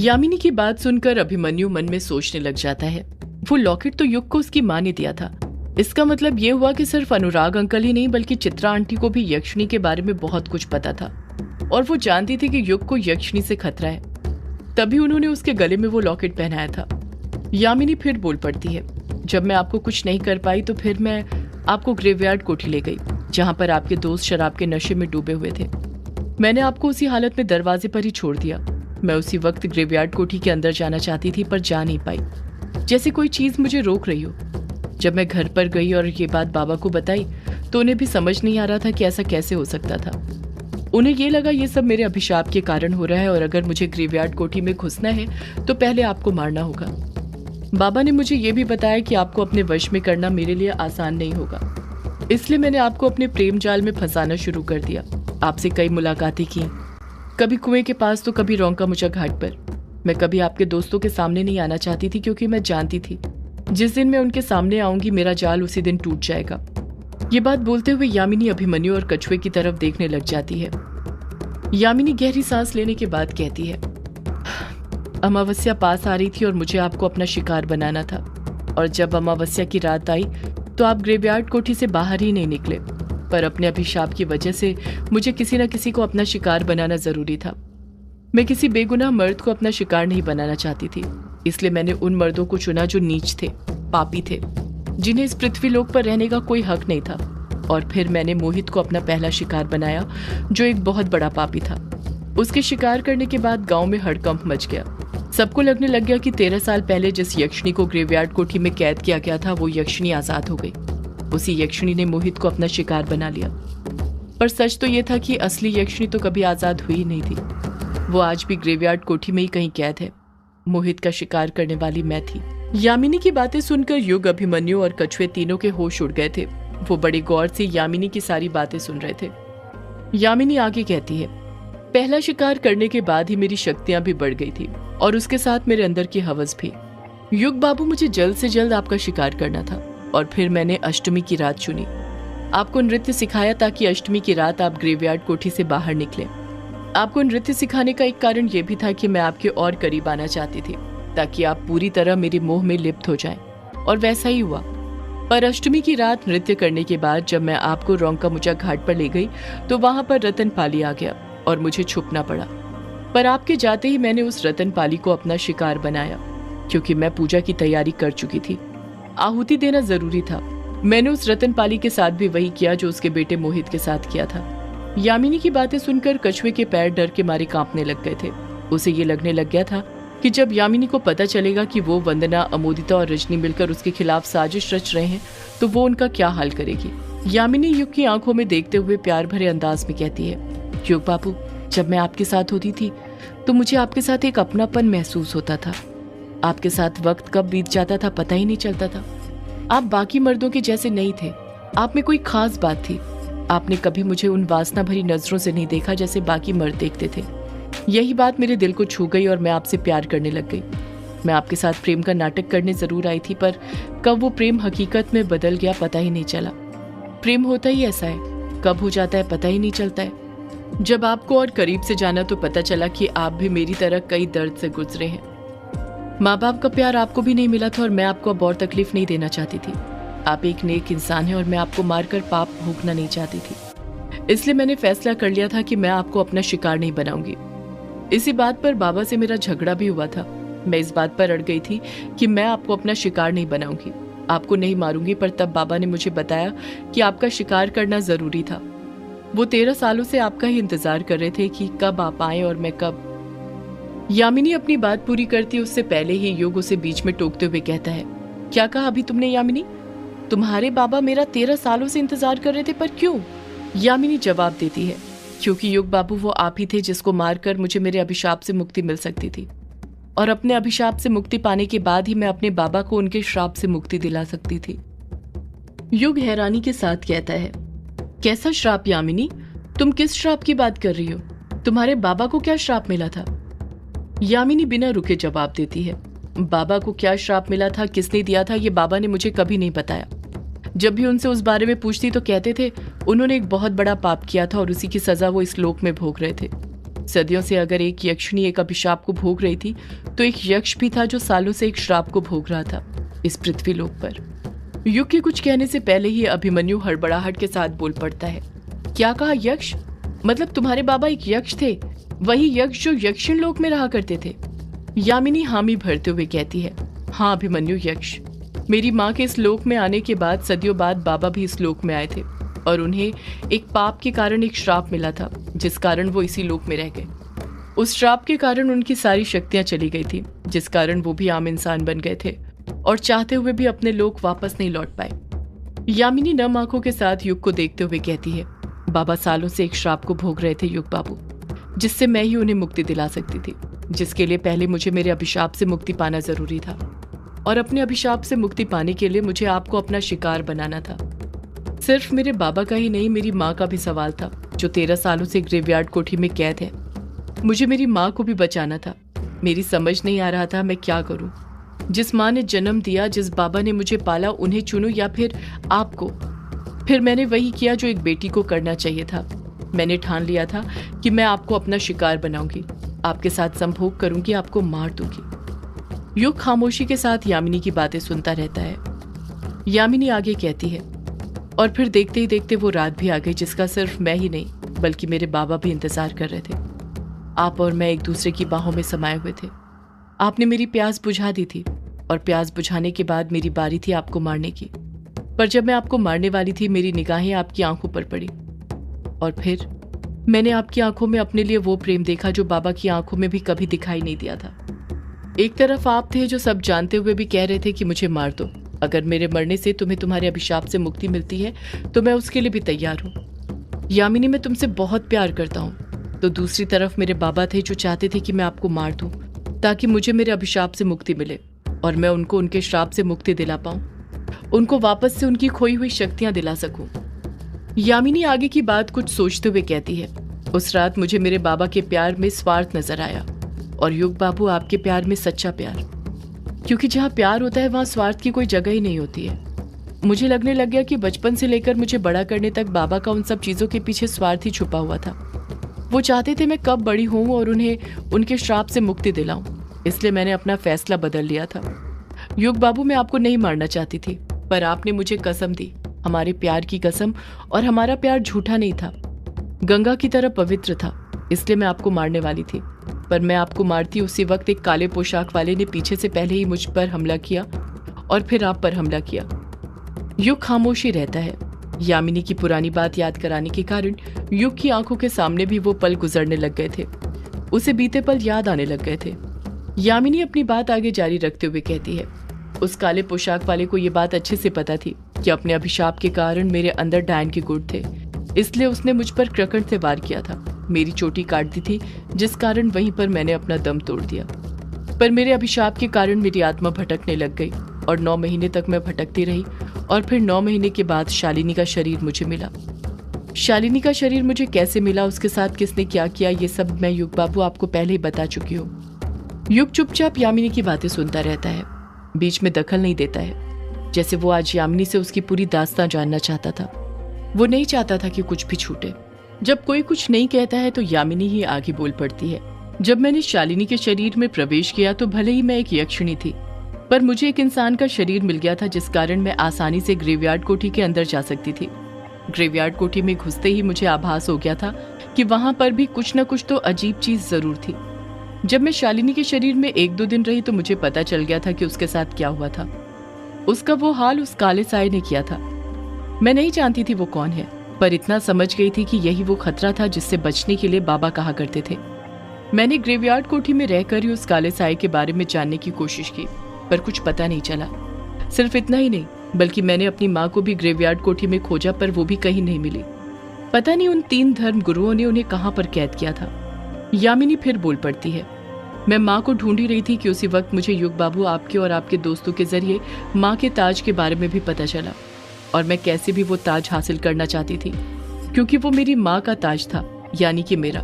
यामिनी की बात सुनकर अभिमन्यु मन में सोचने लग जाता है। वो लॉकेट तो युग को उसकी माँ ने दिया था। इसका मतलब ये हुआ कि सिर्फ अनुराग अंकल ही नहीं बल्कि चित्रा आंटी को भी यक्षिणी के बारे में बहुत कुछ पता था और वो जानती थी कि युग को यक्षिणी से खतरा है। तभी उन्होंने उसके गले में वो लॉकेट पहनाया था। यामिनी फिर बोल पड़ती है, जब मैं आपको कुछ नहीं कर पाई तो फिर मैं आपको ग्रेवयार्ड कोठी ले गई जहां पर आपके दोस्त शराब के नशे में डूबे हुए थे। मैंने आपको उसी हालत में दरवाजे पर ही छोड़ दिया। मैं उसी वक्त ग्रेवयार्ड कोठी के अंदर जाना चाहती थी पर जा नहीं पाई, जैसे कोई चीज मुझे रोक रही हो। जब मैं घर पर गई और ये बात बाबा को बताई तो उन्हें भी समझ नहीं आ रहा था कि ऐसा कैसे हो सकता था। उन्हें ये लगा ये सब मेरे अभिशाप के कारण हो रहा है और अगर मुझे ग्रेवयार्ड कोठी में घुसना है तो पहले आपको मारना होगा। बाबा ने मुझे ये भी बताया कि आपको अपने वश में करना मेरे लिए आसान नहीं होगा, इसलिए मैंने आपको अपने प्रेम जाल में फंसाना शुरू कर दिया। आपसे कई मुलाकातें की, कभी कुएं के पास तो कभी रोंका मुचा घाट पर। मैं कभी आपके दोस्तों के सामने नहीं आना चाहती थी क्योंकि मैं जानती थी जिस दिन मैं उनके सामने आऊंगी मेरा जाल उसी दिन टूट जाएगा। ये बात बोलते हुए यामिनी अभिमन्यु और कछुए की तरफ देखने लग जाती है। यामिनी गहरी सांस लेने के बाद कहती है, अमावस्या पास आ रही थी और मुझे आपको अपना शिकार बनाना था और जब अमावस्या की रात आई तो आप ग्रेवयार्ड कोठी से बाहर ही नहीं निकले, पर अपने अभिशाप की वजह से मुझे किसी न किसी को अपना शिकार बनाना जरूरी था। मैं किसी बेगुनाह मर्द को अपना शिकार नहीं बनाना चाहती थी, इसलिए मैंने उन मर्दों को चुना जो नीच थे, पापी थे, जिन्हें इस पृथ्वीलोक पर रहने का कोई हक नहीं था। और फिर मैंने मोहित को अपना पहला शिकार बनाया जो एक बहुत बड़ा पापी था। उसके शिकार करने के बाद गांव में हड़कंप मच गया। सबको लगने लग गया कि 13 साल पहले जिस यक्षिणी को ग्रेवयार्ड कोठी में कैद किया गया था वो यक्षिणी आजाद हो गई। उसी यक्षिणी ने मोहित को अपना शिकार बना लिया। पर सच तो ये था कि असली यक्षिणी तो कभी आजाद हुई ही नहीं थी। वो आज भी ग्रेवयार्ड कोठी में ही कहीं कैद है। मोहित का शिकार करने वाली मैं थी। यामिनी की बातें सुनकर युग, अभिमन्यु और कछुए तीनों के होश उड़ गए थे। वो बड़े गौर से यामिनी की सारी बातें सुन रहे थे। यामिनी आगे कहती है, पहला शिकार करने के बाद ही मेरी शक्तियां भी बढ़ गई थी और उसके साथ मेरे अंदर की हवस भी। युग बाबू, मुझे जल्द से जल्द आपका शिकार करना था और फिर मैंने अष्टमी की रात चुनी। आपको नृत्य सिखाया ताकि अष्टमी की रात आप ग्रेवयार्ड कोठी से बाहर निकले। आपको नृत्य सिखाने का एक कारण यह भी था कि मैं आपके और करीब आना चाहती थी ताकि आप पूरी तरह मेरे मोह में लिप्त हो जाएं, और वैसा ही हुआ। पर अष्टमी की रात नृत्य करने के बाद जब मैं आपको रोंका मुचा घाट पर ले गई तो वहां पर रतन पाली आ गया और मुझे छुपना पड़ा। पर आपके जाते ही मैंने उस रतन पाली को अपना शिकार बनाया क्योंकि मैं पूजा की तैयारी कर चुकी थी। आहुति देना जरूरी था। मैंने उस रतन पाली के साथ भी वही किया जो उसके बेटे मोहित के साथ किया था। यामिनी की बातें सुनकर कछुए के पैर डर के मारे कांपने लग गए थे। उसे ये लगने लग गया था कि जब यामिनी को पता चलेगा कि वो, वंदना, अमोदिता और रजनी मिलकर उसके खिलाफ साजिश रच रहे हैं तो वो उनका क्या हाल करेगी। यामिनी युग की आंखों में देखते हुए प्यार भरे अंदाज में कहती है, युग बाबू, जब मैं आपके साथ होती थी तो मुझे आपके साथ एक अपनापन महसूस होता था। आपके साथ वक्त कब बीत जाता था पता ही नहीं चलता था। आप बाकी मर्दों के जैसे नहीं थे। आप में कोई खास बात थी। आपने कभी मुझे उन वासना भरी नजरों से नहीं देखा जैसे बाकी मर्द देखते थे। यही बात मेरे दिल को छू गई और मैं आपसे प्यार करने लग गई। मैं आपके साथ प्रेम का नाटक करने जरूर आई थी, पर कब वो प्रेम हकीकत में बदल गया पता ही नहीं चला। प्रेम होता ही ऐसा है, कब हो जाता है पता ही नहीं चलता है। जब आपको और करीब से जाना तो पता चला कि आप भी मेरी तरह कई दर्द से गुजरे हैं। माँ बाप का प्यार आपको भी नहीं मिला था और मैं आपको अब और तकलीफ नहीं देना चाहती थी। आप एक नेक इंसान हैं और मैं आपको मारकर पाप भोगना नहीं चाहती थी। इसलिए मैंने फैसला कर लिया था कि मैं आपको अपना शिकार नहीं बनाऊंगी। इसी बात पर बाबा से मेरा झगड़ा भी हुआ था। मैं इस बात पर अड़ गई थी कि मैं आपको अपना शिकार नहीं बनाऊंगी, आपको नहीं मारूंगी। पर तब बाबा ने मुझे बताया कि आपका शिकार करना जरूरी था। वो 13 सालों से आपका ही इंतजार कर रहे थे कि कब आप आए और मैं कब। यामिनी अपनी बात पूरी करती उससे पहले ही युग उसे बीच में टोकते हुए कहता है, क्या कहा अभी तुमने यामिनी? तुम्हारे बाबा मेरा 13 सालों से इंतजार कर रहे थे, पर क्यों? यामिनी जवाब देती है, क्योंकि युग बाबू वो आप ही थे जिसको मारकर मुझे मेरे अभिशाप से मुक्ति मिल सकती थी, और अपने अभिशाप से मुक्ति पाने के बाद ही मैं अपने बाबा को उनके श्राप से मुक्ति दिला सकती थी। युग हैरानी के साथ कहता है, कैसा श्राप यामिनी? तुम किस श्राप की बात कर रही हो? तुम्हारे बाबा को क्या श्राप मिला था? यामिनी बिना रुके जवाब देती है, बाबा को क्या श्राप मिला था, किसने दिया था, ये बाबा ने मुझे कभी नहीं बताया। जब भी उनसे उस बारे में पूछती तो कहते थे उन्होंने एक बहुत बड़ा पाप किया था और उसी की सजा वो इस लोक में भोग रहे थे। सदियों से अगर एक यक्षिणी एक अभिशाप को भोग रही थी, तो एक यक्ष भी था जो सालों से एक श्राप को भोग रहा था इस पृथ्वी लोक पर। युग के कुछ कहने से पहले ही अभिमन्यु हड़बड़ाहट के साथ बोल पड़ता है। क्या कहा? यक्ष? मतलब तुम्हारे बाबा एक यक्ष थे? वही यक्ष जो यक्षिण लोक में रहा करते थे? यामिनी हामी भरते हुए कहती है, हाँ अभिमन्यु, यक्ष। मेरी माँ के इस लोक में आने के बाद सदियों बाद बाबा भी इस लोक में आए थे और उन्हें एक पाप के कारण एक श्राप मिला था, जिस कारण वो इसी लोक में रह गए। उस श्राप के कारण उनकी सारी शक्तियां चली गई थी, जिस कारण वो भी आम इंसान बन गए थे और चाहते हुए भी अपने लोक वापस नहीं लौट पाए। यामिनी नम आंखों के साथ युग को देखते हुए कहती है, बाबा सालों से एक श्राप को भोग रहे थे युग बाबू, जिससे मैं ही उन्हें मुक्ति दिला सकती थी, जिसके लिए पहले मुझे मेरे अभिशाप से मुक्ति पाना जरूरी था। और अपने अभिशाप से मुक्ति पाने के लिए मुझे आपको अपना शिकार बनाना था। सिर्फ मेरे बाबा का ही नहीं, मेरी माँ का भी सवाल था, जो 13 सालों से ग्रेवयार्ड कोठी में कैद है। मुझे मेरी माँ को भी बचाना था। मेरी समझ नहीं आ रहा था मैं क्या करूं। जिस माँ ने जन्म दिया, जिस बाबा ने मुझे पाला, उन्हें चुनूं या फिर आपको? फिर मैंने वही किया जो एक बेटी को करना चाहिए था। मैंने ठान लिया था कि मैं आपको अपना शिकार बनाऊंगी, आपके साथ संभोग करूंगी, आपको मार दूंगी। युग खामोशी के साथ यामिनी की बातें सुनता रहता है। यामिनी आगे कहती है, और फिर देखते ही देखते वो रात भी आ गई जिसका सिर्फ मैं ही नहीं बल्कि मेरे बाबा भी इंतजार कर रहे थे। आप और मैं एक दूसरे की बाहों में समाये हुए थे। आपने मेरी प्यास बुझा दी थी और प्यास बुझाने के बाद मेरी बारी थी आपको मारने की। पर जब मैं आपको मारने वाली थी, मेरी निगाहें आपकी आंखों पर पड़ी और फिर मैंने आपकी आंखों में अपने लिए वो प्रेम देखा जो बाबा की आंखों में भी कभी दिखाई नहीं दिया था। एक तरफ आप थे जो सब जानते हुए भी कह रहे थे कि मुझे मार दो, अगर मेरे मरने से तुम्हें तुम्हारे अभिशाप से मुक्ति मिलती है तो मैं उसके लिए भी तैयार हूँ। यामिनी, मैं तुमसे बहुत प्यार करता हूँ। तो दूसरी तरफ मेरे बाबा थे जो चाहते थे कि मैं आपको मार दूं ताकि मुझे मेरे अभिशाप से मुक्ति मिले और मैं उनको उनके श्राप से मुक्ति दिला पाऊं, उनको वापस से उनकी खोई हुई शक्तियां दिला सकूं। यामिनी आगे की बात कुछ सोचते हुए कहती है, उस रात मुझे मेरे बाबा के प्यार में स्वार्थ नजर आया और युग बाबू आपके प्यार में सच्चा प्यार, क्योंकि जहाँ प्यार होता है वहाँ स्वार्थ की कोई जगह ही नहीं होती है। मुझे लगने लग गया कि बचपन से लेकर मुझे बड़ा करने तक बाबा का उन सब चीजों के पीछे स्वार्थ ही छुपा हुआ था। वो चाहते थे मैं कब बड़ी हूँ और उन्हें उनके श्राप से मुक्ति दिलाऊं, इसलिए मैंने अपना फैसला बदल लिया था। युग बाबू, मैं आपको नहीं मारना चाहती थी, पर आपने मुझे कसम दी, हमारे प्यार की कसम, और हमारा प्यार झूठा नहीं था, गंगा की तरह पवित्र था, इसलिए मैं आपको मारने वाली थी। पर मैं आपको मारती उसी वक्त एक काले पोशाक वाले ने पीछे से पहले ही मुझ पर हमला किया और फिर आप पर हमला किया। युग खामोशी रहता है। यामिनी की पुरानी बात याद कराने के कारण युग की आंखों के सामने भी वो पल गुजरने लग गए थे, उसे बीते पल याद आने लग गए थे। यामिनी अपनी बात आगे जारी रखते हुए कहती है, उस काले पोशाक वाले को ये बात अच्छे से पता थी कि अपने अभिशाप के कारण मेरे अंदर डायन के गुण थे, इसलिए उसने मुझ पर क्रकड़ से वार किया था। मेरी चोटी काट दी थी, जिस कारण वहीं पर मैंने अपना दम तोड़ दिया। पर मेरे अभिशाप के कारण मेरी आत्मा भटकने लग गई और 9 महीने तक मैं भटकती रही और फिर 9 महीने के बाद शालिनी का शरीर मुझे मिला। शालिनी का शरीर मुझे कैसे मिला, उसके साथ किसने क्या किया, ये सब मैं युग बाबू आपको पहले ही बता चुकी हूँ। युग चुपचाप यामिनी की बातें सुनता रहता है, बीच में दखल नहीं देता है, जैसे वो आज यामिनी से उसकी पूरी दास्तां जानना चाहता था। वो नहीं चाहता था कि कुछ भी छूटे। जब कोई कुछ नहीं कहता है तो यामिनी ही आगे बोल पड़ती है। जब मैंने शालिनी के शरीर में प्रवेश किया तो भले ही मैं एक यक्षिणी थी, पर मुझे एक इंसान का शरीर मिल गया था, जिस कारण मैं आसानी से ग्रेवयार्ड कोठी के अंदर जा सकती थी। ग्रेवयार्ड कोठी में घुसते ही मुझे आभास हो गया था कि वहां पर भी कुछ न कुछ तो अजीब चीज जरूर थी। जब मैं शालिनी के शरीर में 1-2 दिन रही तो मुझे पता चल गया था कि उसके साथ क्या हुआ था। उसका वो हाल उस काले साए ने किया था। मैं नहीं जानती थी वो कौन है, पर इतना समझ गई थी कि यही वो खतरा था जिससे बचने के लिए बाबा कहा करते थे। मैंने ग्रेवयार्ड कोठी में रहकर ही उस काले साए के बारे में जानने की कोशिश की, पर कुछ पता नहीं चला। सिर्फ इतना ही नहीं, बल्कि मैंने अपनी माँ को भी ग्रेवयार्ड कोठी में खोजा, पर वो भी कहीं नहीं मिली। पता नहीं उन 3 धर्म गुरुओं ने उन्हें कहाँ पर कैद किया था। यामिनी फिर बोल पड़ती है, मैं माँ को ढूंढ ही रही थी कि उसी वक्त मुझे युग बाबू आपके और आपके दोस्तों के जरिए माँ के ताज के बारे में भी पता चला, और मैं कैसे भी वो ताज हासिल करना चाहती थी, क्योंकि वो मेरी माँ का ताज था, यानी कि मेरा,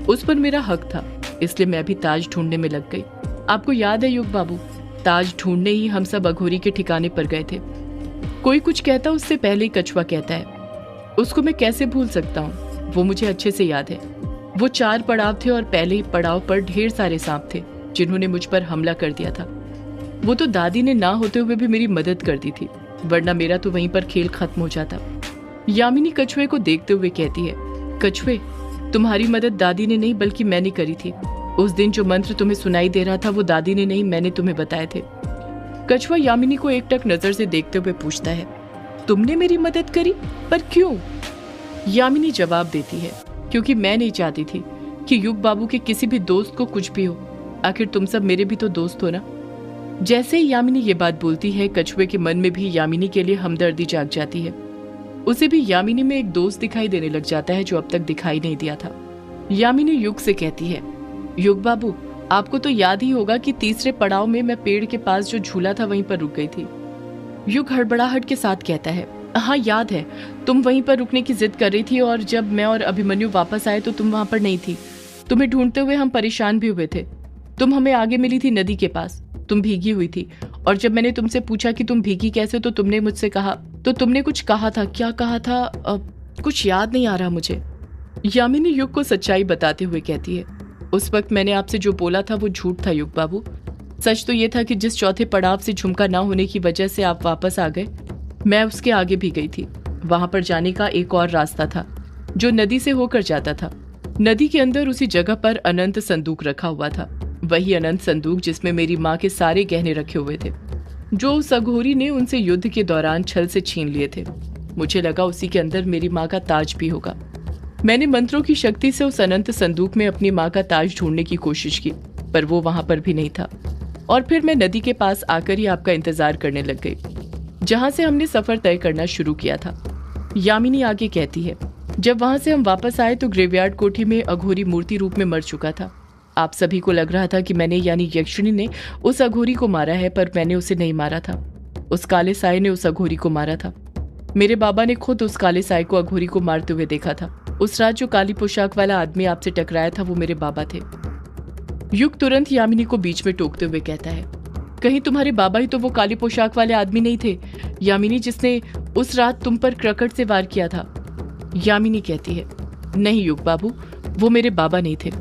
उस पर मेरा हक था। इसलिए मैं भी ताज ढूंढने में लग गई। आपको याद है युग बाबू, ताज ढूंढने ही हम सब अघोरी के ठिकाने पर गए थे। कोई कुछ कहता उससे पहले ही कछुआ कहता है, उसको मैं कैसे भूल सकता हूँ, वो मुझे अच्छे से याद है। वो 4 पड़ाव थे और पहले पड़ाव पर ढेर सारे सांप थे जिन्होंने मुझ पर हमला कर दिया था। वो तो दादी ने ना होते हुए भी मेरी मदद कर दी थी, वरना मेरा तो वहीं पर खेल खत्म हो जाता। यामिनी कछुए को देखते हुए कहती है, कछुए, तुम्हारी मदद दादी ने नहीं बल्कि मैंने करी थी। उस दिन जो मंत्र तुम्हें सुनाई दे रहा था वो दादी ने नहीं, मैंने तुम्हें बताए थे। कछुआ यामिनी को एकटक नजर से देखते हुए पूछता है, तुमने मेरी मदद करी, पर क्यों? यामिनी जवाब देती है, क्योंकि मैं नहीं चाहती थी कि युग बाबू के किसी भी दोस्त को कुछ भी हो। आखिर तुम सब मेरे भी तो दोस्त हो ना। जैसे ही यामिनी ये बात बोलती है, कछुए के मन में भी यामिनी के लिए हमदर्दी जाग जाती है। उसे भी यामिनी में एक दोस्त दिखाई देने लग जाता है जो अब तक दिखाई नहीं दिया था। यामिनी युग से कहती है, युग बाबू, आपको तो याद ही होगा कि तीसरे पड़ाव में मैं पेड़ के पास जो झूला था वहीं पर रुक गई थी। युग हड़बड़ाहट के साथ कहता है, हाँ याद है, तुम वहीं पर रुकने की जिद कर रही थी और जब मैं और अभिमन्यु वापस आए तो तुम वहां पर नहीं थी। तुम्हें ढूंढते हुए हम परेशान भी हुए थे। तुम हमें आगे मिली थी नदी के पास, तुम भीगी हुई थी, और जब मैंने तुमसे पूछा कि तुम भीगी कैसे तो तुमने मुझसे कहा, तो तुमने कुछ कहा था, क्या कहा था? कुछ याद नहीं आ रहा मुझे। यामिनी युग को सच्चाई बताते हुए कहती है, उस वक्त मैंने आपसे जो बोला था वो झूठ था युग बाबू। सच तो ये था कि जिस चौथे पड़ाव से झुमका ना होने की वजह से आप वापस आ गए, मैं उसके आगे भी गई थी। वहां पर जाने का एक और रास्ता था जो नदी से होकर जाता था। नदी के अंदर उसी जगह पर अनंत संदूक रखा हुआ था, वही अनंत संदूक जिसमें मेरी माँ के सारे गहने रखे हुए थे जो उस अघोरी ने उनसे युद्ध के दौरान छल से छीन लिए थे। मुझे लगा उसी के अंदर मेरी माँ का ताज भी होगा। मैंने मंत्रों की शक्ति से उस अनंत संदूक में अपनी माँ का ताज ढूंढने की कोशिश की, पर वो वहां पर भी नहीं था। और फिर मैं नदी के पास आकर ही आपका इंतजार करने लग गई, जहां से हमने सफर तय करना शुरू किया था। यामिनी आगे कहती है, जब वहां से हम वापस आए तो ग्रेवयार्ड कोठी में अघोरी मूर्ति रूप में मर चुका था। आप सभी को लग रहा था कि मैंने यानी यक्षिणी ने उस अघोरी को मारा है, पर मैंने उसे नहीं मारा था। उस काले साए ने उस अघोरी को मारा था। मेरे बाबा ने खुद उस काले साए को अघोरी को मारते हुए देखा था। उस रात जो काली पोशाक वाला आदमी आपसे टकराया था वो मेरे बाबा थे। युग तुरंत यामिनी को बीच में टोकते हुए कहता है, कहीं तुम्हारे बाबा ही तो वो काली पोशाक वाले आदमी नहीं थे यामिनी, जिसने उस रात तुम पर क्रकट से वार किया था? यामिनी कहती है, नहीं युग बाबू, वो मेरे बाबा नहीं थे।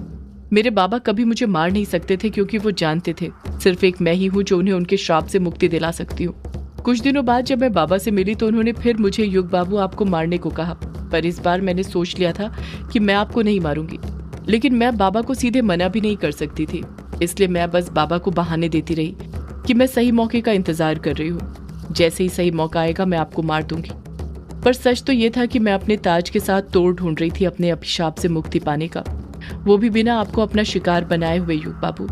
मेरे बाबा कभी मुझे मार नहीं सकते थे क्योंकि वो जानते थे सिर्फ एक मैं ही हूँ जो उन्हें उनके श्राप से मुक्ति दिला सकती हूँ। कुछ दिनों बाद जब मैं बाबा से मिली तो उन्होंने फिर मुझे युग बाबू आपको मारने को कहा, पर इस बार मैंने सोच लिया था कि मैं आपको नहीं मारूंगी। लेकिन मैं बाबा को सीधे मना भी नहीं कर सकती थी, इसलिए मैं बस बाबा को बहाने देती रही कि मैं सही मौके का इंतजार कर रही हूँ। जैसे ही सही मौका आएगा मैं आपको मार दूंगी। पर सच तो ये था कि मैं अपने ताज के साथ तोड़ ढूंढ रही थी अपने अभिशाप से मुक्ति पाने का, वो भी बिना आपको अपना शिकार बनाए हुए युग बाबू।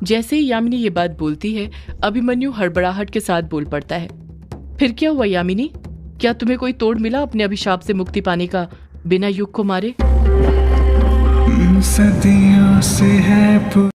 जैसे ही यामिनी ये बात बोलती है, अभिमन्यु हड़बड़ाहट के साथ बोल पड़ता है, फिर क्या हुआ यामिनी? क्या तुम्हें कोई तोड़ मिला अपने अभिशाप से मुक्ति पाने का बिना युग को मारे? सदियों से है